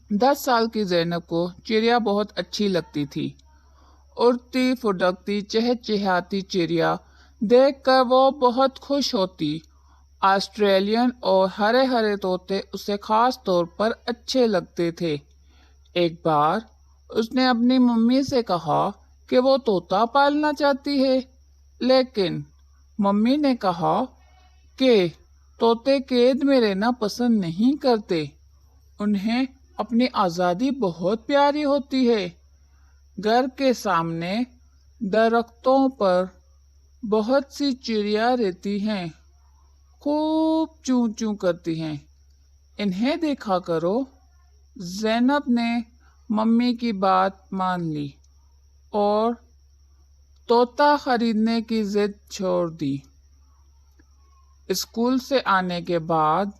10 साल की ज़ैनब को चिड़िया बहुत अच्छी लगती थी। उड़ती फुदकती चहचहाती चिड़िया देखकर वो बहुत खुश होती। ऑस्ट्रेलियन और हरे हरे तोते उसे खास तौर पर अच्छे लगते थे। एक बार उसने अपनी मम्मी से कहा कि वो तोता पालना चाहती है, लेकिन मम्मी ने कहा कि तोते कैद में रहना पसंद नहीं करते, उन्हें अपनी आज़ादी बहुत प्यारी होती है। घर के सामने दरख्तों पर बहुत सी चिड़िया रहती हैं, खूब चूं चूं करती हैं, इन्हें देखा करो। ज़ैनब ने मम्मी की बात मान ली और तोता खरीदने की जिद छोड़ दी। स्कूल से आने के बाद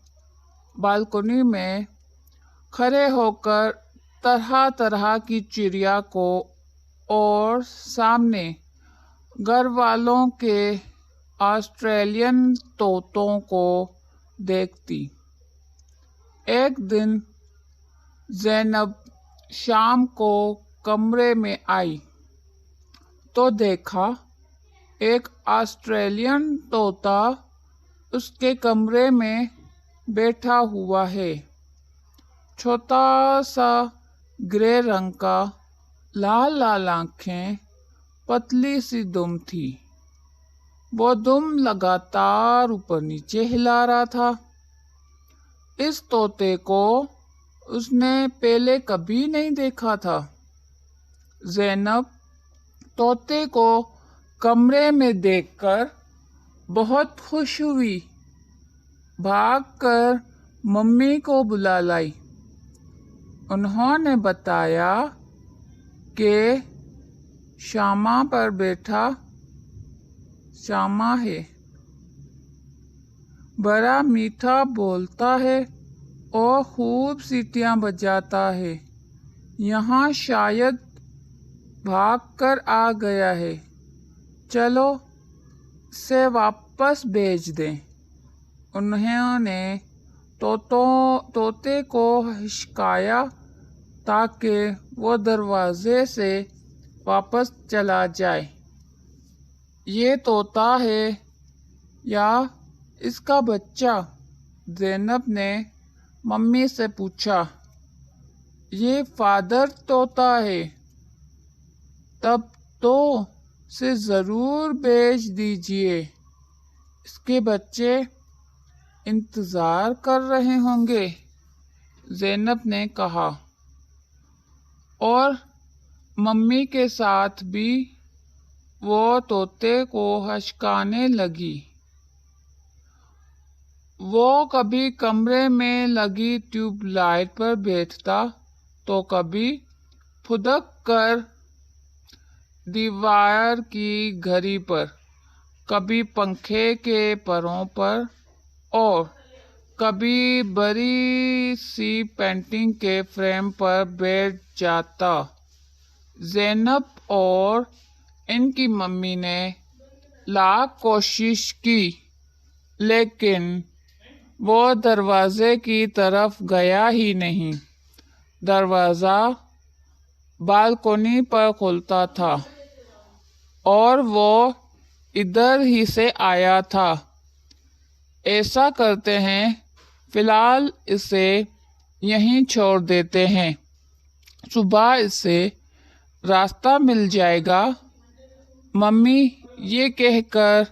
बालकनी में खड़े होकर तरह तरह की चिड़िया को और सामने घर वालों के ऑस्ट्रेलियन तोतों को देखती। एक दिन ज़ैनब शाम को कमरे में आई तो देखा एक ऑस्ट्रेलियन तोता उसके कमरे में बैठा हुआ है। छोटा सा ग्रे रंग का, लाल लाल आँखें, पतली सी दुम थी। वो दुम लगातार ऊपर नीचे हिला रहा था। इस तोते को उसने पहले कभी नहीं देखा था। ज़ैनब तोते को कमरे में देखकर बहुत खुश हुई, भागकर मम्मी को बुला लाई। उन्होंने बताया कि शामा पर बैठा शामा है, बड़ा मीठा बोलता है और खूब सीटियाँ बजाता है, यहाँ शायद भागकर आ गया है, चलो से वापस भेज दें। उन्होंने तोते को हिचकाया ताकि वो दरवाजे से वापस चला जाए। ये तोता है या इसका बच्चा? ज़ैनब ने मम्मी से पूछा। ये फादर तोता है। तब तो से ज़रूर भेज दीजिए, इसके बच्चे इंतज़ार कर रहे होंगे, ज़ैनब ने कहा और मम्मी के साथ भी वो तोते को हचकाने लगी। वो कभी कमरे में लगी ट्यूबलाइट पर बैठता तो कभी फुदक कर दीवार की घड़ी पर, कभी पंखे के परों पर और कभी बड़ी सी पेंटिंग के फ्रेम पर बैठ जाता। ज़ैनब और इनकी मम्मी ने लाख कोशिश की, लेकिन वो दरवाजे की तरफ गया ही नहीं। दरवाज़ा बालकनी पर खुलता था और वो इधर ही से आया था। ऐसा करते हैं, फिलहाल इसे यहीं छोड़ देते हैं, सुबह इसे रास्ता मिल जाएगा। मम्मी ये कहकर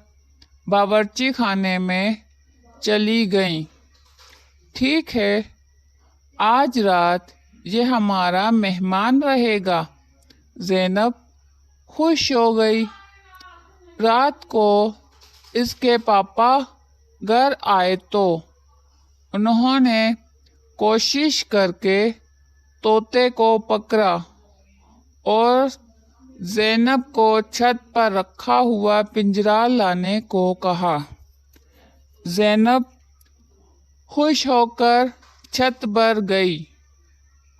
बावर्ची खाने में चली गईं। ठीक है, आज रात ये हमारा मेहमान रहेगा। ज़ैनब खुश हो गई। रात को इसके पापा घर आए तो उन्होंने कोशिश करके तोते को पकड़ा और ज़ैनब को छत पर रखा हुआ पिंजरा लाने को कहा। ज़ैनब खुश होकर छत पर गई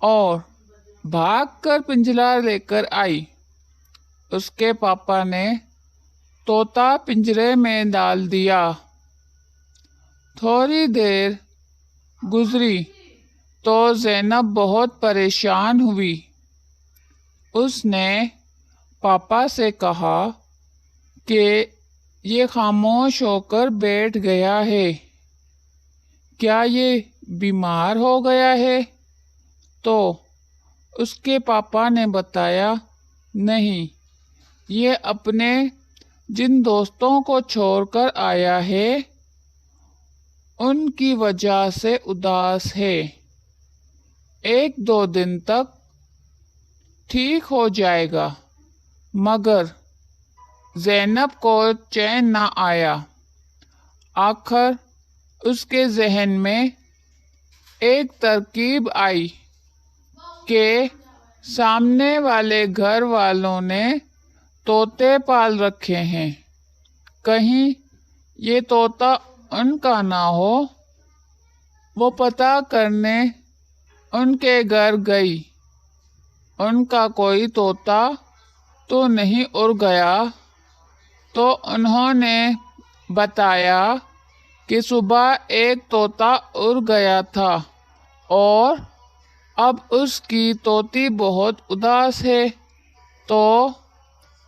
और भागकर पिंजरा लेकर आई। उसके पापा ने तोता पिंजरे में डाल दिया। थोड़ी देर गुजरी تو زینب بہت پریشان ہوئی۔ اس نے پاپا سے کہا کہ یہ خاموش ہو کر بیٹھ گیا ہے، کیا یہ بیمار ہو گیا ہے؟ تو اس کے پاپا نے بتایا، نہیں، یہ اپنے جن دوستوں کو چھوڑ کر آیا ہے ان کی وجہ سے اداس ہے، 1-2 دن تک ٹھیک ہو جائے گا۔ مگر زینب کو چین نہ آیا۔ آخر اس کے ذہن میں ایک ترکیب آئی کہ سامنے والے گھر والوں نے طوطے پال رکھے ہیں، کہیں یہ طوطا ان کا نہ ہو۔ وہ پتہ کرنے ان کے گھر گئی، ان کا کوئی طوطا تو نہیں اڑ گیا؟ تو انہوں نے بتایا کہ صبح ایک طوطا اڑ گیا تھا اور اب اس کی طوطی بہت اداس ہے۔ تو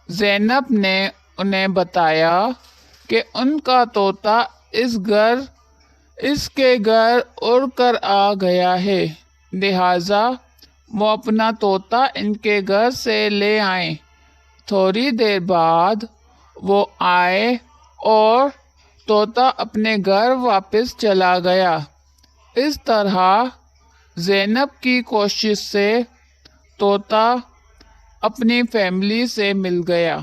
زینب نے انہیں بتایا کہ ان کا طوطا اس کے گھر اڑ کر آ گیا ہے، لہٰذا وہ اپنا طوطا ان کے گھر سے لے آئیں۔ تھوڑی دیر بعد وہ آئے اور طوطا اپنے گھر واپس چلا گیا۔ اس طرح زینب کی کوشش سے طوطا اپنی فیملی سے مل گیا۔